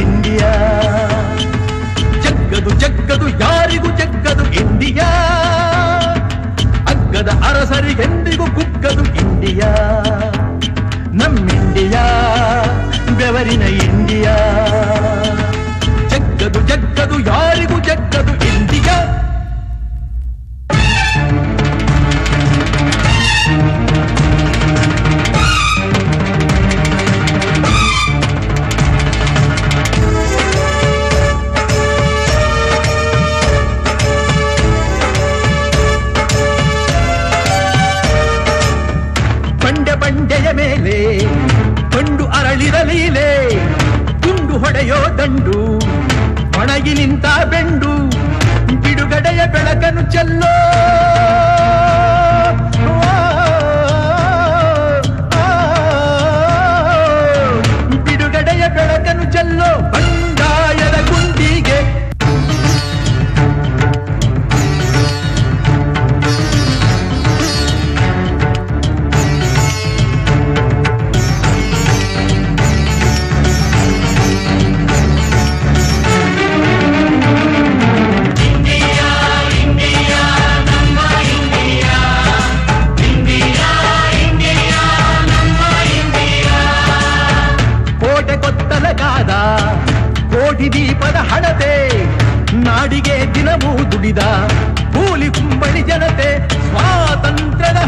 India. ಜಗ್ಗದು ಜಗ್ಗದು ಯಾರಿಗೂ ಜಗ್ಗದು India, ಅಗ್ಗದ ಅರಸರಿಗೆಂದಿಗೂ ಕುಗ್ಗದು India. ನಮ್ಮಿಂಡಿಯಾ ಬೆವರಿನ ಇಂಡಿಯಾ. ಜಗ್ಗದು ಜಗ್ಗದು ಯಾರಿಗೂ ಜಗ್ಗದು ಇಂಡಿಯಾ. ಬಂಡೆಯ ಮೇಲೆ ಕೊಂಡು ಅರಳಿದ ಲೀಲೆ, ಗುಂಡು ಹೊಡೆಯೋ ದಂಡು ಒಣಗಿ ನಿಂತ ಬೆಂಡು, ಬಿಡುಗಡೆಯ ಬೆಳಕನ್ನು ಚೆಲ್ಲೋ ಬಿಡುಗಡೆಯ ಬೆಳಕನ್ನು ಚೆಲ್ಲೋ ಬಂಡಾಯದ ಗುಂಡಿಗೆ. ಕೋಟಿ ದೀಪದ ಹಣತೆ, ನಾಡಿಗೆ ದಿನವೂ ದುಡಿದ ಕೂಲಿ ಕುಂಬಳಿ ಜನತೆ, ಸ್ವಾತಂತ್ರ್ಯದ